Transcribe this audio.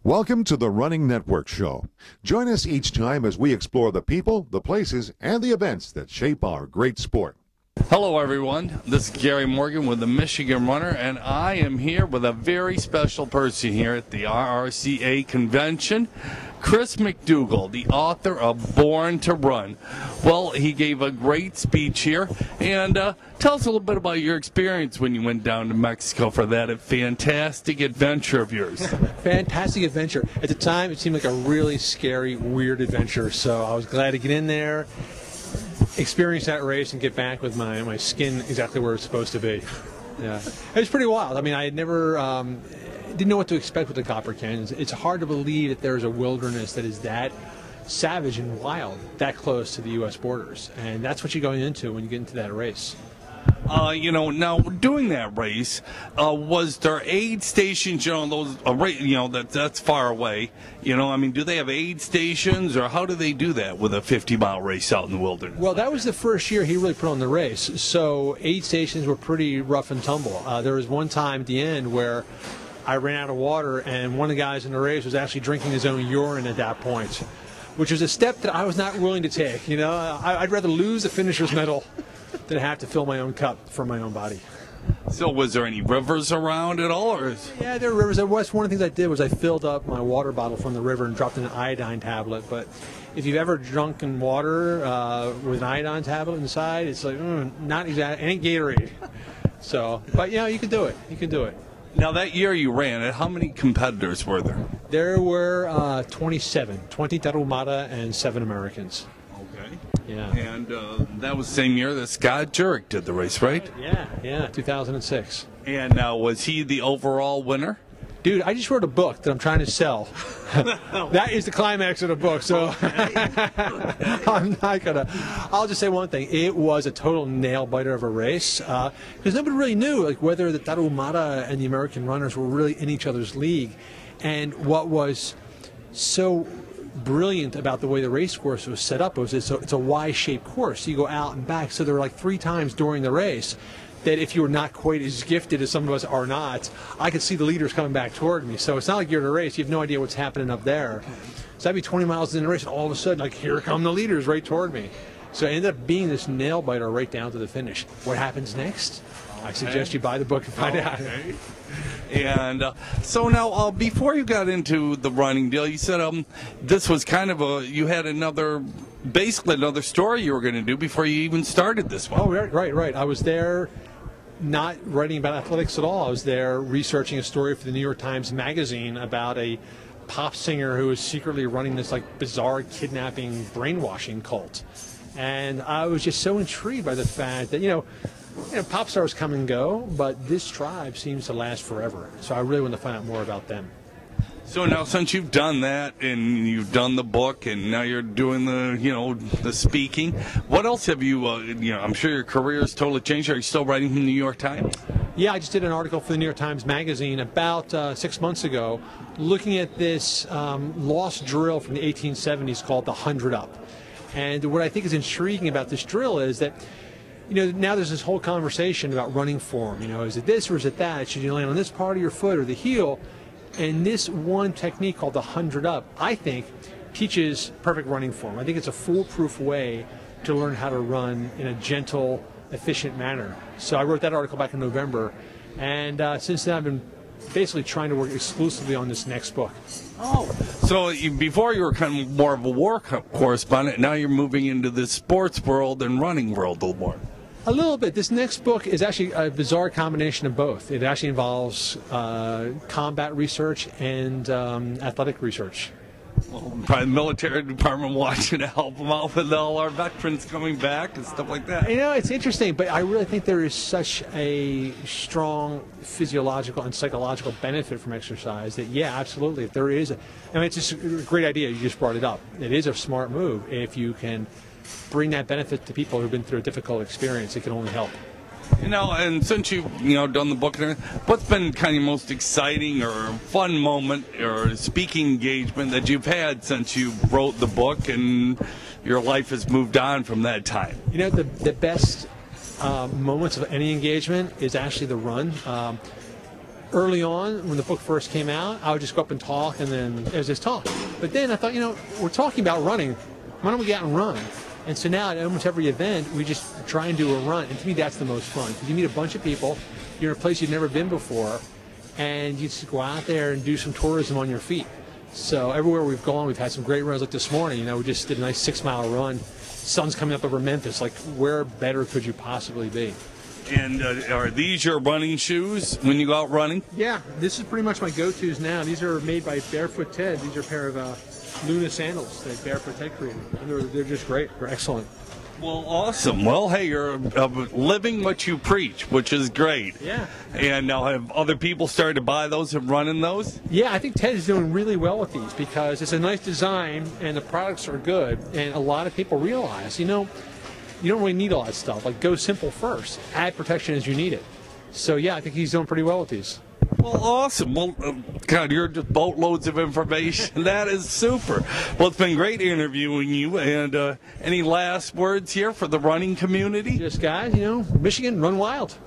Welcome to the Running Network Show. Join us each time as we explore the people, the places, and the events that shape our great sport. Hello, everyone. This is Gary Morgan with the Michigan Runner, and I am here with a very special person here at the RRCA convention, Chris McDougle, the author of Born to Run. Well, he gave a great speech here, and tell us a little bit about your experience when you went down to Mexico for that fantastic adventure of yours. Fantastic adventure. At the time, it seemed like a really scary, weird adventure, so I was glad to get in there, experience that race, and get back with my skin exactly where it's supposed to be. Yeah, it was pretty wild. I mean, I had never didn't know what to expect with the Copper Canyons. It's hard to believe that there's a wilderness that is that savage and wild, that close to the U.S. borders, and that's what you're going into when you get into that race. Now doing that race, was there aid stations? That's far away. Do they have aid stations, or how do they do that with a 50-mile race out in the wilderness? Well, that was the first year he really put on the race, so aid stations were pretty rough and tumble. There was one time at the end where I ran out of water, and one of the guys in the race was actually drinking his own urine at that point, which was a step that I was not willing to take. I'd rather lose the finisher's medal than have to fill my own cup from my own body. So was there any rivers around at all? Yeah, there were rivers. There was. One of the things I did was I filled up my water bottle from the river and dropped in an iodine tablet. But if you've ever drunk in water with an iodine tablet inside, it's like, not exactly, it ain't Gatorade. So, but you can do it. You can do it. Now, that year you ran it, how many competitors were there? There were 27, 20 Tarahumara and 7 Americans. Okay. Yeah. And that was the same year that Scott Jurek did the race, right? Yeah, 2006. And was he the overall winner? Dude, I just wrote a book that I'm trying to sell. That is the climax of the book, so I'm not going to. I'll just say one thing. It was a total nail-biter of a race because nobody really knew whether the Tarahumara and the American runners were really in each other's league. And what was so brilliant about the way the race course was set up was it's a Y-shaped course. You go out and back, so there were like 3 times during the race that if you were not quite as gifted as some of us are not, I could see the leaders coming back toward me. So it's not like you're in a race. You have no idea what's happening up there. So I'd be 20 miles in the race, and all of a sudden, here come the leaders right toward me. So it ended up being this nail-biter right down to the finish. What happens next? I suggest you buy the book and find out. And so now, before you got into the running deal, you said this was kind of you had basically another story you were going to do before you even started this one. Oh, right. I was there not writing about athletics at all. I was there researching a story for the New York Times Magazine about a pop singer who was secretly running this bizarre kidnapping brainwashing cult. And I was just so intrigued by the fact that, pop stars come and go, but this tribe seems to last forever. So I really want to find out more about them. So now, since you've done that and you've done the book and now you're doing the speaking, what else have you? I'm sure your career has totally changed. Are you still writing for the New York Times? Yeah, I just did an article for the New York Times Magazine about 6 months ago, looking at this lost drill from the 1870s called the 100 Up. And what I think is intriguing about this drill is that, now there's this whole conversation about running form. Is it this or is it that? Should you land on this part of your foot or the heel? And this one technique called the 100 Up, I think, teaches perfect running form. I think it's a foolproof way to learn how to run in a gentle, efficient manner. So I wrote that article back in November, and since then I've been basically trying to work exclusively on this next book. Oh, so before you were kind of more of a war correspondent, now you're moving into the sports world and running world a little more. A little bit. This next book is actually a bizarre combination of both. It actually involves combat research and athletic research. Well, probably the military department watching to help them out with all our veterans coming back and stuff like that. It's interesting, but I really think there is such a strong physiological and psychological benefit from exercise that, yeah, absolutely. If there is it's just a great idea. You just brought it up. It is a smart move if you can bring that benefit to people who've been through a difficult experience. It can only help. And since you've done the book, what's been kind of your most exciting or fun moment or speaking engagement that you've had since you wrote the book and your life has moved on from that time? The best moments of any engagement is actually the run. early on, when the book first came out, I would just go up and talk, and then it was just talk. But then I thought, we're talking about running. Why don't we get out and run? And so now at almost every event, we just try and do a run. And to me, that's the most fun. Because you meet a bunch of people, you're in a place you've never been before, and you just go out there and do some tourism on your feet. So everywhere we've gone, we've had some great runs. Like this morning, we just did a nice 6-mile run. Sun's coming up over Memphis. Like, where better could you possibly be? And are these your running shoes when you go out running? Yeah, this is pretty much my go-tos now. These are made by Barefoot Ted. These are a pair of Luna sandals that Barefoot Ted created. And they're just great. They're excellent. Well, awesome. Well, hey, you're living what you preach, which is great. Yeah. And now have other people started to buy those and run in those? Yeah, I think Ted is doing really well with these because it's a nice design and the products are good. And a lot of people realize, you don't really need all that stuff. Like, go simple first. Add protection as you need it. So, yeah, I think he's doing pretty well with these. Well, awesome. Well, God, you're just boatloads of information. That is super. Well, it's been great interviewing you. And any last words here for the running community? Just, guys, Michigan, run wild.